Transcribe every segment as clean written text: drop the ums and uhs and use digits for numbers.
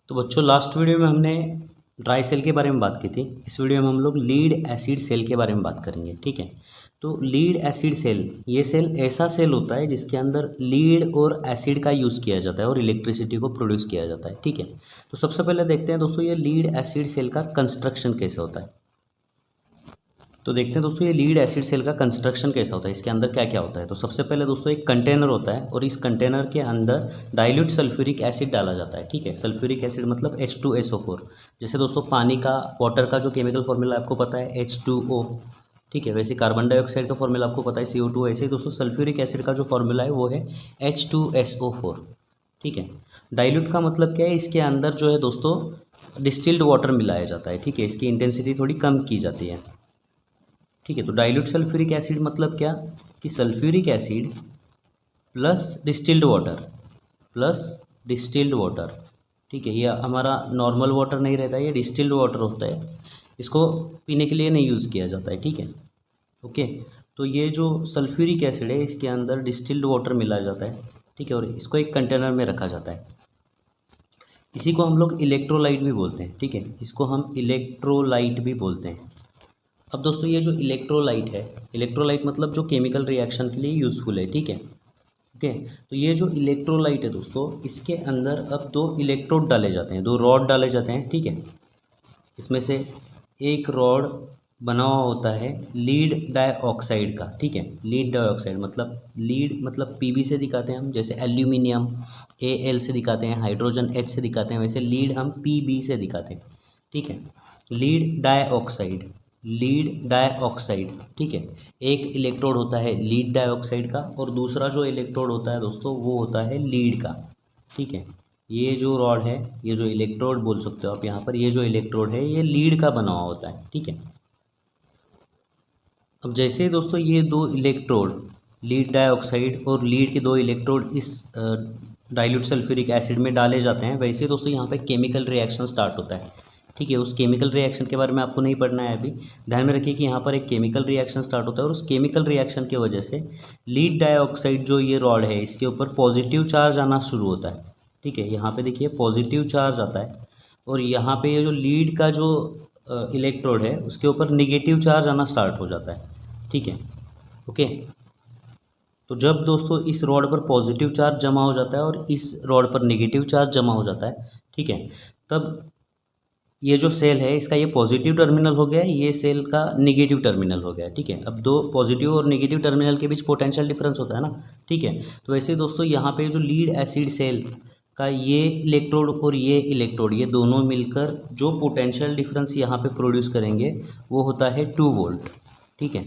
तो बच्चों last video में हमने ड्राई सेल के बारे में बात की थी। इस वीडियो में हम लोग लीड एसिड सेल के बारे में बात करेंगे। ठीक है, तो लीड एसिड सेल, ये सेल ऐसा सेल होता है जिसके अंदर लीड और एसिड का यूज़ किया जाता है और इलेक्ट्रिसिटी को प्रोड्यूस किया जाता है। ठीक है, तो सबसे पहले देखते हैं दोस्तों ये लीड एसिड सेल का कंस्ट्रक्शन कैसे होता है। तो देखते हैं दोस्तों ये लीड एसिड सेल का कंस्ट्रक्शन कैसा होता है, इसके अंदर क्या क्या होता है। तो सबसे पहले दोस्तों एक कंटेनर होता है और इस कंटेनर के अंदर डाइल्यूट सल्फ्यूरिक एसिड डाला जाता है। ठीक है, सल्फ्यूरिक एसिड मतलब H2SO4। जैसे दोस्तों पानी का, वाटर का जो केमिकल फॉर्मूला आपको पता है H2O। ठीक है, वैसे कार्बन डाइऑक्साइड का फॉर्मूला आपको पता है CO2। ऐसे ही दोस्तों सल्फ्यूरिक एसिड का जो फॉर्मूला है वो है H2SO4। ठीक है, डाइल्यूट का मतलब क्या है, इसके अंदर जो है दोस्तों डिस्टिल्ड वाटर मिलाया जाता है। ठीक है, इसकी इंटेंसिटी थोड़ी कम की जाती है। ठीक है, तो डाइल्यूट सल्फ्यूरिक एसिड मतलब क्या कि sulphuric acid plus distilled water. ठीक है, ये हमारा नॉर्मल वाटर नहीं रहता है, ये डिस्टिल्ड वाटर होता है। इसको पीने के लिए नहीं यूज़ किया जाता है। ठीक है, ओके। तो ये जो सल्फ्यूरिक एसिड है इसके अंदर डिस्टिल्ड वाटर मिलाया जाता है। ठीक है, और इसको एक कंटेनर में रखा जाता है। इसी को हम लोग इलेक्ट्रोलाइट भी बोलते हैं। ठीक है, इसको हम इलेक्ट्रोलाइट भी बोलते हैं। अब दोस्तों ये जो इलेक्ट्रोलाइट है, इलेक्ट्रोलाइट मतलब जो केमिकल रिएक्शन के लिए यूज़फुल है। ठीक है, ओके। तो ये जो इलेक्ट्रोलाइट है दोस्तों, इसके अंदर अब दो इलेक्ट्रोड डाले जाते हैं, दो रॉड डाले जाते हैं। ठीक है, इसमें से एक रॉड बना हुआ होता है लीड डाइऑक्साइड का। ठीक है, लीड डाइऑक्साइड मतलब लीड मतलब Pb से दिखाते हैं हम, जैसे एल्यूमिनियम Al से दिखाते हैं, हाइड्रोजन H से दिखाते हैं, वैसे लीड हम Pb से दिखाते हैं। ठीक है, लीड डाइऑक्साइड, लीड डाइऑक्साइड। ठीक है, एक इलेक्ट्रोड होता है लीड डाइऑक्साइड का और दूसरा जो इलेक्ट्रोड होता है दोस्तों वो होता है लीड का। ठीक है, ये जो रॉड है, ये जो इलेक्ट्रोड बोल सकते हो आप यहाँ पर, ये जो इलेक्ट्रोड है ये लीड का बना हुआ होता है। ठीक है, अब जैसे दोस्तों ये दो इलेक्ट्रोड, लीड डाइऑक्साइड और लीड के दो इलेक्ट्रोड इस डाइल्यूट सल्फ्यूरिक एसिड में डाले जाते हैं, वैसे दोस्तों यहाँ पे केमिकल रिएक्शन स्टार्ट होता है। ठीक है, उस केमिकल रिएक्शन के बारे में आपको नहीं पढ़ना है अभी। ध्यान में रखिए कि यहाँ पर एक केमिकल रिएक्शन स्टार्ट होता है और उस केमिकल रिएक्शन की वजह से लीड डाइऑक्साइड जो ये रॉड है इसके ऊपर पॉजिटिव चार्ज आना शुरू होता है। ठीक है, यहाँ पे देखिए पॉजिटिव चार्ज आता है और यहाँ पे ये जो लीड का जो इलेक्ट्रोड है उसके ऊपर निगेटिव चार्ज आना स्टार्ट हो जाता है। ठीक है, ओके। तो जब दोस्तों इस रॉड पर पॉजिटिव चार्ज जमा हो जाता है और इस रॉड पर नेगेटिव चार्ज जमा हो जाता है, ठीक है, तब ये जो सेल है इसका ये पॉजिटिव टर्मिनल हो गया, ये सेल का नेगेटिव टर्मिनल हो गया। ठीक है, अब दो पॉजिटिव और नेगेटिव टर्मिनल के बीच पोटेंशियल डिफरेंस होता है ना। ठीक है, तो वैसे दोस्तों यहाँ पे जो लीड एसिड सेल का ये इलेक्ट्रोड और ये इलेक्ट्रोड, ये दोनों मिलकर जो पोटेंशियल डिफरेंस यहाँ पे प्रोड्यूस करेंगे वो होता है 2 वोल्ट। ठीक है,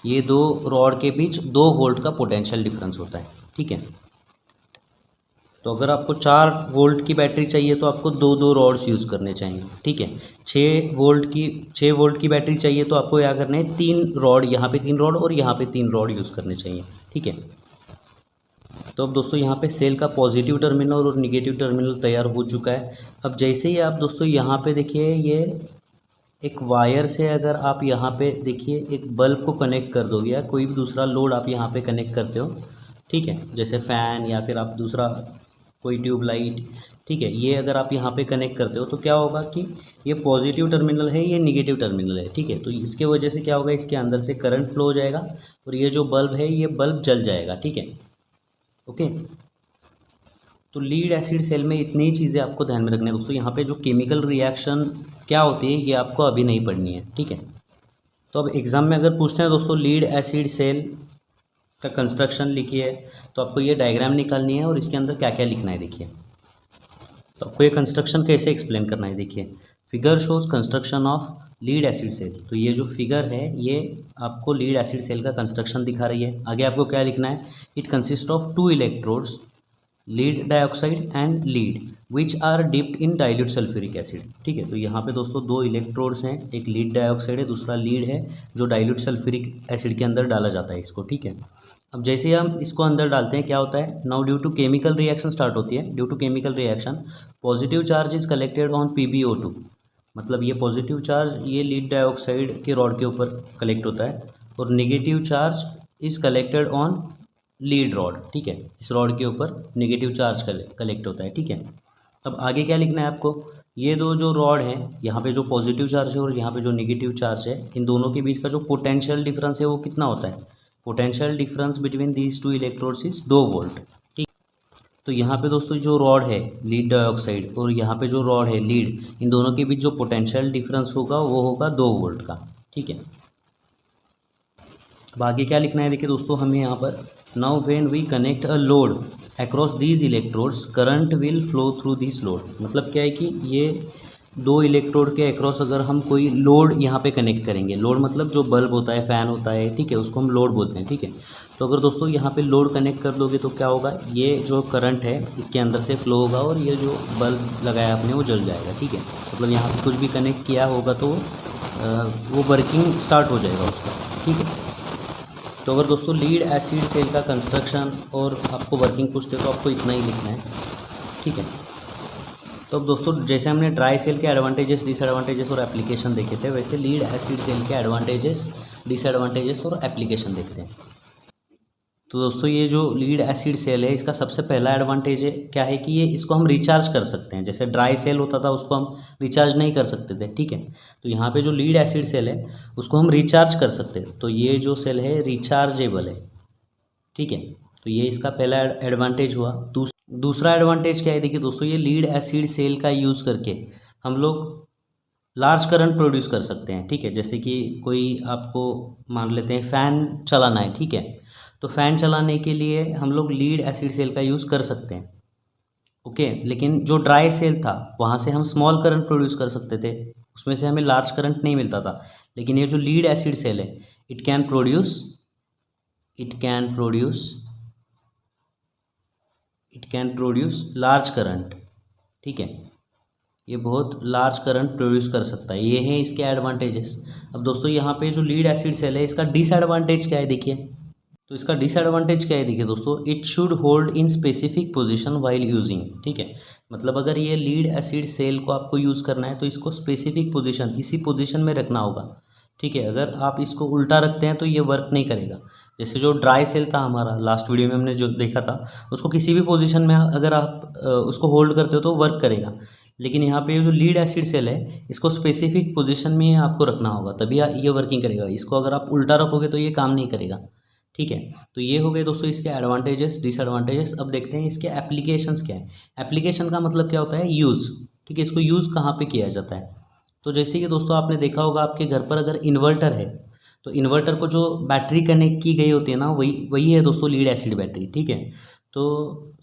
ये दो रॉड के बीच 2 वोल्ट का पोटेंशियल डिफरेंस होता है। ठीक है, तो अगर आपको 4 वोल्ट की बैटरी चाहिए तो आपको दो दो रॉड्स यूज़ करने चाहिए। ठीक है, 6 वोल्ट की बैटरी चाहिए तो आपको क्या करना है, 3 रॉड, यहाँ पे 3 रॉड और यहाँ पे 3 रॉड यूज़ करने चाहिए। ठीक है, तो अब दोस्तों यहाँ पे सेल का पॉजिटिव टर्मिनल और निगेटिव टर्मिनल तैयार हो चुका है। अब जैसे ही आप दोस्तों यहाँ पे देखिए, ये एक वायर से अगर आप यहाँ पे देखिए एक बल्ब को कनेक्ट कर दोगे या कोई भी दूसरा लोड आप यहाँ पे कनेक्ट करते हो, ठीक है, जैसे फ़ैन या फिर आप दूसरा कोई ट्यूबलाइट, ठीक है, ये अगर आप यहाँ पे कनेक्ट करते हो तो क्या होगा कि ये पॉजिटिव टर्मिनल है, ये निगेटिव टर्मिनल है। ठीक है, तो इसके वजह से क्या होगा, इसके अंदर से करंट फ्लो हो जाएगा और ये जो बल्ब है ये बल्ब जल जाएगा। ठीक है, ओके। तो लीड एसिड सेल में इतनी ही चीज़ें आपको ध्यान में रखना है दोस्तों। यहाँ पे जो केमिकल रिएक्शन क्या होती है ये आपको अभी नहीं पढ़नी है। ठीक है, तो अब एग्ज़ाम में अगर पूछते हैं दोस्तों लीड एसिड सेल का कंस्ट्रक्शन लिखिए, तो आपको ये डायग्राम निकालनी है और इसके अंदर क्या क्या लिखना है देखिए। तो आपको ये कंस्ट्रक्शन कैसे एक्सप्लेन करना है देखिए। Figure shows construction of lead acid cell. तो ये जो फिगर है ये आपको लीड एसिड सेल का कंस्ट्रक्शन दिखा रही है। आगे आपको क्या लिखना है, it consist of 2 electrodes, lead dioxide and lead which are dipped in dilute sulphuric acid. ठीक है, तो यहाँ पे दोस्तों 2 इलेक्ट्रोड्स हैं, एक लीड डाइऑक्साइड है, दूसरा लीड है, जो डाइल्यूट सल्फ्यूरिक एसिड के अंदर डाला जाता है इसको। ठीक है, अब जैसे हम इसको अंदर डालते हैं क्या होता है, now due to chemical reaction start होती है। Due to chemical reaction positive charge is collected on PbO2, मतलब ये पॉजिटिव चार्ज ये लीड डाइऑक्साइड के रॉड के ऊपर कलेक्ट होता है और negative charge is collected on lead rod. ठीक है, इस रॉड के ऊपर नेगेटिव चार्ज कलेक्ट होता है। ठीक है, अब आगे क्या लिखना है आपको, ये दो जो रॉड हैं, यहाँ पे जो पॉजिटिव चार्ज है और यहाँ पे जो नेगेटिव चार्ज है, इन दोनों के बीच का जो पोटेंशियल डिफरेंस है वो कितना होता है। Potential difference between these two electrodes is 2 volt. ठीक, तो यहाँ पे दोस्तों जो रॉड है लीड डाइऑक्साइड और यहाँ पे जो रॉड है लीड, इन दोनों के बीच जो पोटेंशियल डिफरेंस होगा वो होगा 2 वोल्ट का। ठीक है, अब आगे क्या लिखना है, देखिए दोस्तों हमें यहाँ पर, now when we connect a load across these electrodes current will flow through this load. मतलब क्या है कि ये दो इलेक्ट्रोड के अक्रॉस अगर हम कोई लोड यहाँ पे कनेक्ट करेंगे, लोड मतलब जो बल्ब होता है, फ़ैन होता है, ठीक है, उसको हम लोड बोलते हैं। ठीक है, तो अगर दोस्तों यहाँ पे लोड कनेक्ट कर दोगे तो क्या होगा, ये जो करंट है इसके अंदर से फ्लो होगा और ये जो बल्ब लगाया आपने वो जल जाएगा। ठीक है, मतलब यहाँ पे कुछ भी कनेक्ट किया होगा तो वो वर्किंग स्टार्ट हो जाएगा उसका। ठीक है, तो अगर दोस्तों लीड एसिड सेल का कंस्ट्रक्शन और आपको वर्किंग पूछते तो आपको इतना ही लिखना है। ठीक है, तो अब दोस्तों जैसे हमने ड्राई सेल के एडवांटेजेस, डिसएडवांटेजेस और एप्लीकेशन देखे थे, वैसे लीड एसिड सेल के एडवांटेजेस, डिसएडवांटेजेस और एप्लीकेशन देखते हैं। तो दोस्तों ये जो लीड एसिड सेल है इसका सबसे पहला एडवांटेज है क्या है कि ये इसको हम रिचार्ज कर सकते हैं। जैसे ड्राई सेल होता था उसको हम रिचार्ज नहीं कर सकते थे। ठीक है, तो यहाँ पे जो लीड एसिड सेल है उसको हम रिचार्ज कर सकते हैं, तो ये जो सेल है रिचार्जेबल है। ठीक है, तो ये इसका पहला एडवांटेज हुआ। दूसरा एडवांटेज क्या है, देखिए दोस्तों ये लीड एसिड सेल का यूज़ करके हम लोग लार्ज करंट प्रोड्यूस कर सकते हैं। ठीक है, जैसे कि कोई आपको मान लेते हैं फ़ैन चलाना है। ठीक है, तो फ़ैन चलाने के लिए हम लोग लीड एसिड सेल का यूज़ कर सकते हैं। ओके, लेकिन जो ड्राई सेल था वहाँ से हम स्मॉल करंट प्रोड्यूस कर सकते थे, उसमें से हमें लार्ज करंट नहीं मिलता था। लेकिन ये जो लीड एसिड सेल है it can produce large current. ठीक है, ये बहुत लार्ज करंट प्रोड्यूस कर सकता है, ये हैं इसके एडवांटेजेस। अब दोस्तों यहाँ पे जो लीड एसिड सेल है इसका डिसएडवांटेज क्या है, देखिए, तो इसका डिसएडवांटेज क्या है, देखिए दोस्तों, it should hold in specific position while using. ठीक है, मतलब अगर ये लीड एसिड सेल को आपको यूज़ करना है तो इसको स्पेसिफिक पोजीशन, इसी पोजीशन में रखना होगा। ठीक है, अगर आप इसको उल्टा रखते हैं तो ये वर्क नहीं करेगा। जैसे जो ड्राई सेल था हमारा, लास्ट वीडियो में हमने जो देखा था, उसको किसी भी पोजीशन में अगर आप उसको होल्ड करते हो तो वर्क करेगा। लेकिन यहाँ पे जो लीड एसिड सेल है इसको स्पेसिफिक पोजीशन में आपको रखना होगा, तभी ये वर्किंग करेगा। इसको अगर आप उल्टा रखोगे तो ये काम नहीं करेगा। ठीक है, तो ये हो गए दोस्तों इसके एडवांटेजेस, डिसएडवांटेजेस। अब देखते हैं इसके एप्लीकेशंस क्या है। एप्लीकेशन का मतलब क्या होता है, यूज़। ठीक है, इसको यूज़ कहाँ पे किया जाता है, तो जैसे कि दोस्तों आपने देखा होगा आपके घर पर अगर इन्वर्टर है तो इन्वर्टर को जो बैटरी कनेक्ट की गई होती है ना, वही है दोस्तों लीड एसिड बैटरी। ठीक है, तो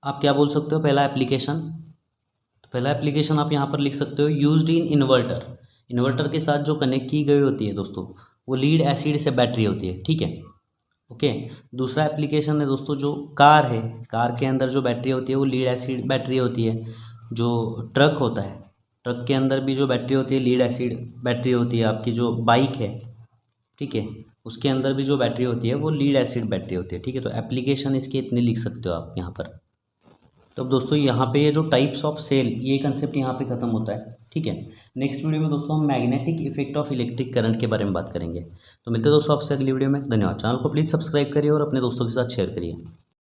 आप क्या बोल सकते हो, पहला एप्लीकेशन आप यहाँ पर लिख सकते हो, यूज्ड इन इन्वर्टर। इन्वर्टर के साथ जो कनेक्ट की गई होती है दोस्तों वो लीड एसिड से बैटरी होती है। ठीक है, ओके। दूसरा एप्लीकेशन है दोस्तों, जो कार है, कार के अंदर जो बैटरी होती है वो लीड एसिड बैटरी होती है। जो ट्रक होता है, ट्रक के अंदर भी जो बैटरी होती है लीड एसिड बैटरी होती है। आपकी जो बाइक है, ठीक है, उसके अंदर भी जो बैटरी होती है वो लीड एसिड बैटरी होती है। ठीक है, तो एप्लीकेशन इसके इतने लिख सकते हो आप यहाँ पर। तो अब दोस्तों यहाँ पे ये जो टाइप्स ऑफ सेल, ये कंसेप्ट यहाँ पे ख़त्म होता है। ठीक है, नेक्स्ट वीडियो में दोस्तों हम magnetic effect of electric current के बारे में बात करेंगे। तो मिलते हैं दोस्तों आपसे अगली वीडियो में। धन्यवाद। चैनल को प्लीज़ सब्सक्राइब करिए और अपने दोस्तों के साथ शेयर करिए।